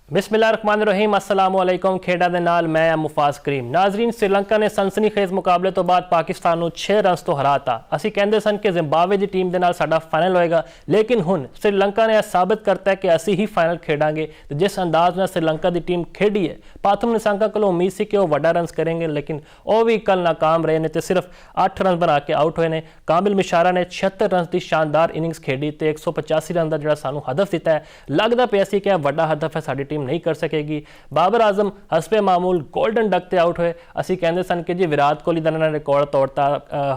बिस्मिल्लाहिर्रहमानिर्रहीम अस्सलामुअलैकुम। खेड़ा दे नाल मैं मुफाज करीम। नाजरीन, श्रीलंका ने सनसनीखेज मुकाबले तो बाद पाकिस्तान ਨੂੰ 6 रन्स ਤੋਂ ਹਰਾਤਾ। ਅਸੀਂ ਕਹਿੰਦੇ ਸਨ ਕਿ ਜ਼ਿੰਬਾਬਵੇ ਦੀ ਟੀਮ ਦੇ ਨਾਲ ਸਾਡਾ ਫਾਈਨਲ ਹੋਏਗਾ, ਲੇਕਿਨ ਹੁਣ श्रीलंका ਨੇ ਇਹ ਸਾਬਤ ਕਰਤਾ ਹੈ ਕਿ ਅਸੀਂ ਹੀ ਫਾਈਨਲ ਖੇਡਾਂਗੇ। ਤੇ ਜਿਸ ਅੰਦਾਜ਼ ਨਾਲ श्रीलंका ਦੀ ਟੀਮ ਖੇਡੀ ਹੈ, ਪਾਥਮ ਨਿਸਾਂਕਾ ਕੋਲੋਂ ਉਮੀਦ ਸੀ ਕਿ ਉਹ ਵੱਡਾ ਰਨਸ ਕਰਨਗੇ, ਲੇਕਿਨ ਉਹ ਵੀ ਕੱਲ ਨਾਕਾਮ ਰਹੇ ਨੇ ਤੇ ਸਿਰਫ 8 ਰਨ ਬਣਾ ਕੇ ਆਊਟ ਹੋਏ ਨੇ। ਕਾਮਿਲ ਮਿਸ਼ਾਰਾ ਨੇ 76 ਰਨ ਦੀ ਸ਼ਾਨਦਾਰ ਇਨਿੰਗਸ ਖੇਡੀ ਤੇ 185 ਰਨ ਦਾ ਜਿਹੜਾ ਸਾਨੂੰ ਹਦਫ ਦਿੱਤਾ ਹੈ, ਲੱਗਦਾ ਪਿਆ ਸੀ ਕਿ ਇਹ ਵੱਡਾ ਹਦਫ ਹੈ, ਸਾਡੀ नहीं कर सकेगी। बाबर आजम हसबे मामूल गोल्डन डक ते आउट हुए। असी कहते सन कि जी विराट कोहली का इन्होंने रिकॉर्ड तोड़ता,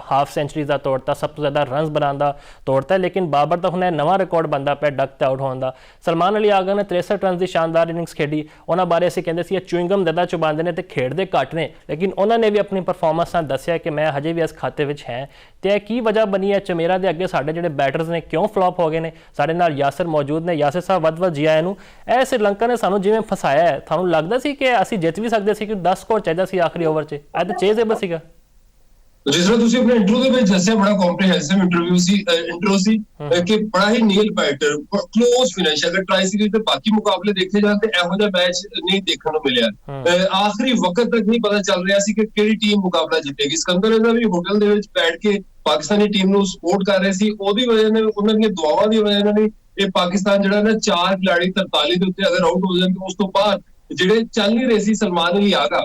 हाफ सेंचुरी का तोड़ता, सब तो ज़्यादा रन्स बनाने तोड़ता है, लेकिन बाबर का हुण नवा रिकॉर्ड बनता पाया डक ते आउट होने का। सलमान अली आगा ने 63 रन की शानदार इनिंग्स खेडी। उन्होंने बारे असी कहते सी चुइंगम ज़्यादा चुबाते हैं तो खेडते घट ने, लेकिन उन्होंने भी अपनी परफॉर्मेंस दसिया कि मैं हजे भी इस खाते में है। तो की वजह बनी है चमेरा के अगे साढ़े जो बैटर्स ने क्यों फ्लॉप हो गए हैं? साढ़े नाल यासिर मौजूद ने। यासिर साहब वध जी आए नूं। ਇਹ श्रीलंका ने सानू जिवें फसाया है, ਤੁਹਾਨੂੰ ਲੱਗਦਾ ਸੀ ਕਿ ਅਸੀਂ ਜਿੱਤ ਵੀ ਸਕਦੇ ਸੀ, ਕਿ 10 ਸਕੋਰ ਚਾਹੀਦਾ ਸੀ ਆਖਰੀ ਓਵਰ 'ਚ? ਇਹ ਤਾਂ ਚੇਜ਼ੇਬਲ ਸੀਗਾ। जिस तरह तुसी अपने इंट्रो ਦੇ ਵਿੱਚ ਦੱਸਿਆ, ਬੜਾ ਕੰਪਰੀਹੈਂਸਿਵ ਇੰਟਰੋ ਸੀ ਕਿ ਬੜਾ ਹੀ ਨੀਲ ਬਾਈਟਰ, ਕਲੋਜ਼ ਫਿਨਿਸ਼। ਅਗਰ ਟਰਾਈ ਸੀਰੀਜ਼ ਤੇ ਬਾਕੀ ਮੁਕਾਬਲੇ ਦੇਖੇ ਜਾਣ ਤੇ ਇਹੋ ਜਿਹਾ ਮੈਚ ਨਹੀਂ ਦੇਖਣ ਨੂੰ ਮਿਲਿਆ। ਆਖਰੀ ਵਕਤ ਤੱਕ ਨਹੀਂ ਪਤਾ ਚੱਲ ਰਿਹਾ ਸੀ ਕਿ ਕਿਹੜੀ ਟੀਮ ਮੁਕਾਬਲਾ ਜਿੱਤੇਗੀ। ਸਿਕੰਦਰ ਰਜ਼ਾ ਵੀ ਹੋਟਲ ਦੇ ਵਿੱਚ ਬੈਠ ਕੇ ਪਾਕਿਸਤਾਨੀ ਟੀਮ ਨੂੰ ਸਪੋਰਟ ਕਰ ਰਹੇ ਸੀ। ਉਹਦੀ ਵਜ੍ਹਾ ਨਾਲ, ਉਹਨਾਂ ਦੀਆਂ ਦੁਆਵਾਂ ਦੀ ਵਜ੍ਹਾ ਨਾਲ ਇਹ ਪਾਕਿਸਤਾਨ ਜਿਹੜਾ ਨਾ 4 ਖਿਡਾਰੀ 43 ਦੇ ਉੱਤੇ ਅਗਰ ਆਊਟ ਹੋ ਜਾਣ ਤੇ ਉਸ ਤੋਂ ਬਾਅਦ ਜਿਹੜੇ ਚੱਲ ਨਹੀਂ ਰਹੇ ਸੀ ਸਲਮਾਨ ਅਲੀ ਆਗਾ,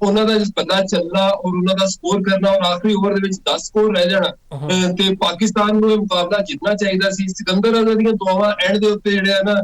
ਉਹਨਾਂ ਦਾ ਬੰਦਾ ਚੱਲਣਾ ਔਰ ਉਹਨਾਂ ਦਾ ਸਕੋਰ ਕਰਨਾ ਔਰ ਆਖਰੀ ਓਵਰ ਦੇ ਵਿੱਚ 10 ਸਕੋਰ ਰਹਿ ਜਾਣਾ ਤੇ ਪਾਕਿਸਤਾਨ ਨੂੰ ਇਹ ਮੁਕਾਬਲਾ ਜਿੱਤਣਾ ਚਾਹੀਦਾ ਸੀ। ਸਿਕੰਦਰ ਰਜ਼ਾ ਦੀਆਂ ਦੁਆਵਾਂ ਐਂਡ ਦੇ ਉੱਤੇ ਜਿਹੜੇ ਆ ਨਾ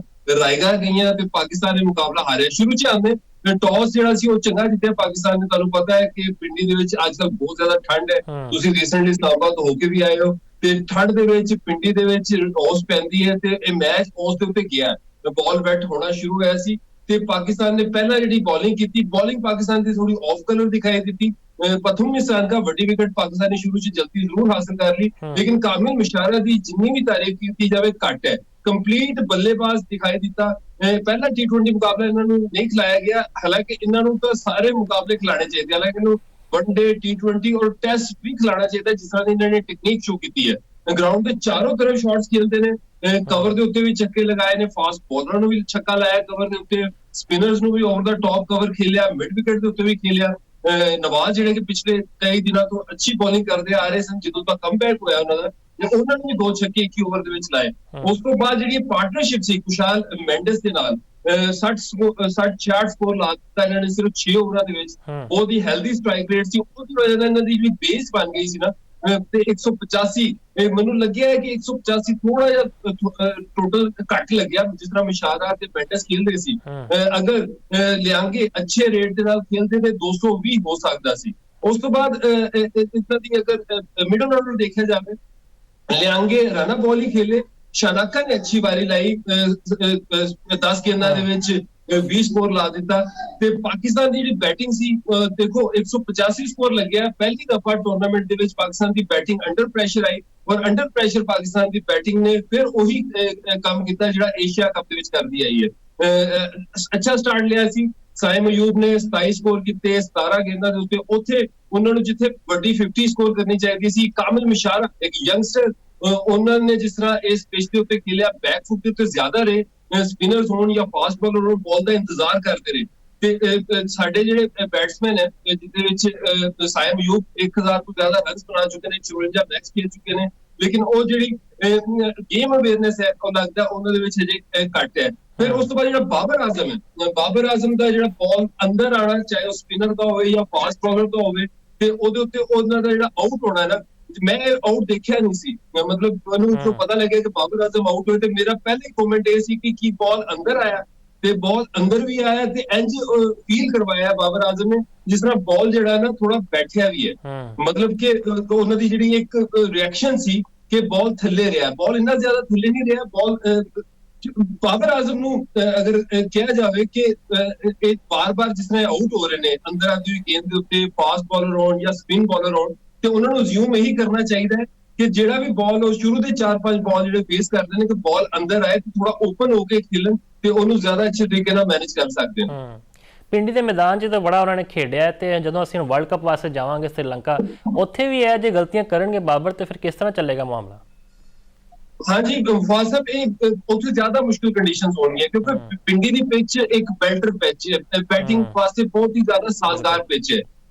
ਰਾਇਗਾ ਗਈਆਂ ਤੇ ਪਾਕਿਸਤਾਨ ਇਹ ਮੁਕਾਬਲਾ ਹਾਰਿਆ। ਸ਼ੁਰੂ ਚ ਆਉਂਦੇ ਟੌਸ ਜਿਹੜਾ ਸੀ ਉਹ ਚੰਗਾ ਜਿੱਤਿਆ ਪਾਕਿਸਤਾਨ ਨੇ। ਤੁਹਾਨੂੰ ਪਤਾ ਹੈ ਕਿ ਪਿੰਡੀ ਦੇ ਵਿੱਚ ਅੱਜ ਕੱਲ੍ਹ ਬਹੁਤ ਜ਼ਿਆਦਾ ਠੰਡ ਹੈ। ਤੁਸੀਂ ਰੀਸੈਂਟਲੀ ਇਸਲਾਮਾਬਾਦ ਹੋ ਕੇ ਵੀ ਆਏ ਹੋ ਤੇ ਠੰਡ ਦੇ ਵਿੱਚ ਪਿੰਡੀ ਦੇ ਵਿੱਚ ਔਸ ਪੈਂਦੀ ਹੈ ਤੇ ਇਹ ਮੈਚ ਔਸ ਦੇ ਉੱਤੇ ਗਿਆ। ਬਾਲ ਵੈਟ ਹੋਣਾ ਸ਼ੁਰੂ ਹੋਇਆ ਸੀ ਤੇ ਪਾਕਿਸਤਾਨ ਨੇ ਪਹਿਲਾਂ ਜਿਹੜੀ ਬੋਲਿੰਗ ਕੀਤੀ, ਬੋਲਿੰਗ ਪਾਕਿਸਤਾਨ ਦੀ ਥੋੜੀ ਆਫ ਕਲਰ ਦਿਖਾਈ ਦਿੱਤੀ। प्रथम निशान ਵੱਡੀ ਵਿਕਟ ਪਾਕਿਸਤਾਨ ਨੇ ਸ਼ੁਰੂ ਚ ਜਲਦੀ ਜ਼ਰੂਰ ਹਾਸਲ ਕਰ ਲਈ, ਲੇਕਿਨ ਕਾਮਿਲ ਮਿਸ਼ਾਰਾ ਦੀ ਜਿੰਨੀ ਵੀ ਤਾਰੀਫ ਕੀਤੀ ਜਾਵੇ ਘੱਟ ਹੈ। ਕੰਪਲੀਟ ਬੱਲੇਬਾਜ਼ ਦਿਖਾਈ ਦਿੱਤਾ। ਪਹਿਲਾ T20 ਮੁਕਾਬਲਾ ਇਹਨਾਂ ਨੂੰ ਨਹੀਂ ਖਿਲਾਇਆ ਗਿਆ, ਹਾਲਾਂਕਿ ਇਹਨਾਂ ਨੂੰ ਤਾਂ ਸਾਰੇ ਮੁਕਾਬਲੇ ਖਿਲਾਣੇ ਚਾਹੀਦੇ। ਹਾਲਾਂਕਿ ਇਹਨੂੰ ਵਨਡੇ, T20 ਔਰ ਟੈਸਟ ਵੀ ਖਿਲਾਣਾ ਚਾਹੀਦਾ, ਜਿਸ ਤਰ੍ਹਾਂ ਇਹਨਾਂ ਨੇ ਟੈਕਨੀਕ ਸ਼ੋ ਕੀਤੀ ਹੈ। ਗਰਾਊਂਡ ਦੇ ਚਾਰੋਂ ਤਰਫ ਸ਼ਾਟਸ ਖੇਲਦੇ ਨੇ, ਕਵਰ ਦੇ ਉੱਤੇ ਵੀ ਛੱਕੇ ਲਗਾਏ ਨੇ, ਫਾਸਟ ਬੋਲਰਾਂ ਨੂੰ ਵੀ ਛੱਕਾ ਲਾਇਆ ਕਵਰ ਦੇ ਉੱਤੇ, ਸਪਿਨਰਸ ਨੂੰ ਵੀ ਓਵਰ ਦਾ ਟੌਪ ਕਵਰ ਖੇਲਿਆ, ਮਿਡ ਵਿਕਟ ਦੇ ਉੱਤੇ ਵੀ ਖੇਲਿਆ। ਨਵਾਜ਼ ਜਿਹੜੇ ਕਿ ਪਿਛਲੇ ਕਈ ਦਿਨਾਂ ਤੋਂ ਅੱਛੀ ਬੋਲਿੰਗ ਕਰਦੇ ਆ ਰਹੇ ਸਨ, ਜਦੋਂ ਤੱਕ ਕਮਬੈਕ ਹੋਇਆ ਉਹਨਾਂ ਦਾ, ਉਹਨਾਂ ਨੇ ਵੀ 2 ਛੱਕੇ ਇੱਕ ਹੀ ਓਵਰ ਦੇ ਵਿੱਚ ਲਾਏ। ਉਸ ਤੋਂ ਬਾਅਦ ਜਿਹੜੀ ਪਾਰਟਨਰਸ਼ਿਪ ਸੀ ਕੁਸ਼ਾਲ ਮੈਂਡਸ ਦੇ ਨਾਲ 66 ਸਕੋਰ ਲਾ ਦਿੱਤਾ ਇਹਨਾਂ ਨੇ ਸਿਰਫ 6 ਓਵਰਾਂ ਦੇ ਵਿੱਚ। ਉਹਦੀ ਹੈਲਦੀ ਸਟ੍ਰਾਈਕ ਰੇਟ ਸੀ, ਉਹਦੀ ਵਜ੍ਹਾ ਨਾਲ ਇਹਨਾਂ ਦੀ ਜਿਹੜੀ ਬੇਸ ਬਣ ਗਈ ਸੀ ਨਾ ਤੇ 185 ਮੈਨੂੰ ਲੱਗਿਆ ਹੈ ਕਿ 185 ਥੋੜਾ ਜਿਹਾ ਟੋਟਲ ਘੱਟ ਲੱਗਿਆ। ਜਿਸ ਤਰ੍ਹਾਂ ਮਿਸ਼ਾਰਾ ਤੇ ਮੈਂਡਸ ਖੇਲਦੇ ਸੀ, ਅਗਰ ਲਿਆਂਗੇ ਅੱਛੇ ਰੇਟ ਦੇ ਨਾਲ ਖੇਲਦੇ ਤੇ 220 ਹੋ ਸਕਦਾ ਸੀ। ਉਸ ਤੋਂ ਬਾਅਦ ਇਦਾਂ ਦੀ ਅਗਰ ਮਿਡਲ ਆਰਡਰ ਦੇਖਿਆ ਜਾਵੇ, ਲਿਆਂਗੇ ਰਨਾ ਬੋਲ ਹੀ ਖੇਲੇ, ਸ਼ਾਨਾਕਾ ਨੇ ਅੱਛੀ ਵਾਰੀ ਲਾਈ, 10 ਗੇਂਦਾਂ ਦੇ ਵਿੱਚ 20 ਸਕੋਰ ਲਾ ਦਿੱਤਾ। ਤੇ ਪਾਕਿਸਤਾਨ ਦੀ ਜਿਹੜੀ ਬੈਟਿੰਗ ਸੀ, ਦੇਖੋ 185 ਸਕੋਰ ਲੱਗਿਆ। ਪਹਿਲੀ ਦਫਾ ਟੂਰਨਾਮੈਂਟ ਦੇ ਵਿੱਚ ਪਾਕਿਸਤਾਨ ਦੀ ਬੈਟਿੰਗ ਅੰਡਰ ਪ੍ਰੈਸ਼ਰ ਆਈ ਔਰ ਅੰਡਰ ਪ੍ਰੈਸ਼ਰ ਪਾਕਿਸਤਾਨ ਦੀ ਬੈਟਿੰਗ ਨੇ ਫਿਰ ਉਹੀ ਕੰਮ ਕੀਤਾ ਜਿਹੜਾ ਏਸ਼ੀਆ ਕੱਪ ਦੇ ਵਿੱਚ ਕਰਦੀ ਆਈ ਹੈ। ਅੱਛਾ ਸਟਾਰਟ ਲਿਆ ਸੀ। ਸਾਇਮ ਅਯੂਬ ਨੇ 27 ਸਕੋਰ ਕੀਤੇ 17 ਗੇਂਦਾਂ ਦੇ ਉੱਤੇ। ਉੱਥੇ ਉਹਨਾਂ ਨੂੰ ਜਿੱਥੇ ਵੱਡੀ 50 ਸਕੋਰ ਕਰਨੀ ਚਾਹੀਦੀ ਸੀ, ਕਾਮਿਲ ਮਿਸ਼ਾਰਾ ਇੱਕ ਯੰਗਸਟਰ, ਉਹਨਾਂ ਨੇ ਜਿਸ ਤਰ੍ਹਾਂ ਇਸ ਪਿਚ ਦੇ ਉੱਤੇ ਖੇਲਿਆ, ਬੈਕ ਫੁੱਟ ਦੇ ਉੱਤੇ ਜ਼ਿਆਦਾ ਰਹੇ, ਸਪਿਨਰਸ ਹੋਣ ਜਾਂ ਫਾਸਟ ਬਾਲਰ ਹੋਣ, ਬਾਲ ਦਾ ਇੰਤਜ਼ਾਰ ਕਰਦੇ ਰਹੇ। ਤੇ ਸਾਡੇ ਜਿਹੜੇ ਬੈਟਸਮੈਨ ਹੈ ਜਿਹਦੇ ਵਿੱਚ ਸਾਇਮ ਅਯੂਬ 1000 ਤੋਂ ਜ਼ਿਆਦਾ ਰਨਸ ਬਣਾ ਚੁੱਕੇ ਨੇ, 54 ਮੈਚ ਖੇਲ ਚੁੱਕੇ ਨੇ, ਲੇਕਿਨ ਉਹ ਜਿਹੜੀ ਗੇਮ ਅਵੇਅਰਨੈਸ ਹੈ ਉਹ ਲੱਗਦਾ ਉਹਨਾਂ ਦੇ ਵਿੱਚ ਹਜੇ ਘੱਟ ਹੈ। ਫਿਰ ਉਸ ਤੋਂ ਬਾਅਦ ਜਿਹੜਾ ਬਾਬਰ ਆਜ਼ਮ ਹੈ, ਬਾਬਰ ਆਜ਼ਮ ਦਾ ਜਿਹੜਾ ਬਾਲ ਅੰਦਰ ਆਉਣਾ, ਚਾਹੇ ਉਹ ਸਪਿਨਰ ਦਾ ਹੋਵੇ ਜਾਂ ਫਾਸਟ ਬਾਲਰ ਦਾ ਹੋਵੇ, ਤੇ ਉਹਦੇ ਉੱਤੇ ਉਹਨਾਂ ਦਾ ਜਿਹੜਾ ਆਊਟ ਹੋਣਾ ਨਾ, ਮੈਂ ਆਊਟ ਦੇਖਿਆ ਨਹੀਂ ਸੀ। ਮਤਲਬ ਮੈਨੂੰ ਪਤਾ ਲੱਗਿਆ ਕਿ ਬਾਬਰ ਆਜ਼ਮ ਆਊਟ ਹੋਏ ਤੇ ਮੇਰਾ ਪਹਿਲੇ ਕਮੈਂਟ ਇਹ ਸੀ ਕਿ ਕੀ ਬਾਲ ਅੰਦਰ ਆਇਆ, ਤੇ ਬਾਲ ਅੰਦਰ ਵੀ ਆਇਆ ਤੇ ਇੰਜ ਫੀਲ ਕਰਵਾਇਆ ਬਾਬਰ ਆਜ਼ਮ ਨੇ ਜਿਸ ਤਰ੍ਹਾਂ ਬਾਲ ਜਿਹੜਾ ਨਾ ਥੋੜਾ ਬੈਠਿਆ ਵੀ ਹੈ। ਮਤਲਬ ਕਿ ਉਹਨਾਂ ਦੀ ਜਿਹੜੀ ਇੱਕ ਰਿਐਕਸ਼ਨ ਸੀ ਕਿ ਬਾਲ ਥੱਲੇ ਰਿਹਾ, ਬਾਲ ਇੰਨਾ ਜ਼ਿਆਦਾ ਥੱਲੇ ਨਹੀਂ ਰਿਹਾ। ਬਾਲ ਬਾਬਰ ਆਜ਼ਮ ਨੂੰ ਅਗਰ ਕਿਹਾ ਜਾਵੇ ਕਿ ਇਹ ਬਾਰ-ਬਾਰ ਜਿਸ ਤਰ੍ਹਾਂ ਆਊਟ ਹੋ ਰਹੇ ਨੇ ਅੰਦਰ ਆਉਂਦੀ ਹੋਈ ਗੇਂਦ ਦੇ ਉੱਤੇ, ਫਾਸਟ ਬਾਲਰ ਹੋਣ ਜਾਂ ਸਪਿਨ ਬਾਲਰ ਹੋਣ, ਤੇ ਉਹਨਾਂ ਨੂੰ ਅਸਿਊਮ ਇਹੀ ਕਰਨਾ ਚਾਹੀਦਾ ਹੈ ਕਿ ਜਿਹੜਾ ਵੀ ਬਾਲ ਉਹ ਸ਼ੁਰੂ ਦੇ 4-5 ਬਾਲ ਜਿਹੜੇ ਫੇਸ ਕਰਦੇ ਨੇ ਕਿ ਬਾਲ ਅੰਦਰ ਆਏ ਤੇ ਥੋੜਾ ਓਪਨ ਹੋ ਕੇ ਖੇਲਣ ਤੇ ਉਹਨੂੰ ਜ਼ਿਆਦਾ ਅੱਛੇ ਤਰੀਕੇ ਨਾਲ ਮੈਨੇਜ ਕਰ ਸਕਦੇ ਨੇ। ਪਿੰਡੀ ਦੇ ਮੈਦਾਨ 'ਚ ਤਾਂ ਬੜਾ ਉਹਨਾਂ ਨੇ ਖੇਡਿਆ ਤੇ ਜਦੋਂ ਅਸੀਂ ਵਰਲਡ ਕੱਪ ਵਾਸਤੇ ਜਾਵਾਂਗੇ श्रीलंका, ਉੱਥੇ ਵੀ ਇਹ ਜੇ ਗਲਤੀਆਂ ਕਰਨਗੇ ਬਾਬਰ ਤੇ ਫਿਰ ਕਿਸ ਤਰ੍ਹਾਂ ਚੱਲੇਗਾ ਮਾਮਲਾ? ਹਾਂਜੀ ਫਾਜ਼ ਸਾਹਿਬ ਇਹ ਉੱਥੇ ਜ਼ਿਆਦਾ ਮੁਸ਼ਕਿਲ ਕੰਡੀਸ਼ਨਸ ਹੋਣਗੀਆਂ ਕਿਉਂਕਿ ਪਿੰਡੀ ਦੀ ਪਿਚ ਇੱਕ ਬੈਲਟਰ ਪਿਚ ਹੈ, ਬੈਟਿੰਗ ਵਾਸਤੇ ਬਹੁਤ ਹੀ ਜ਼ਿਆਦਾ ਸਾਜ਼ਗਾਰ ਪਿਚ ਹੈ।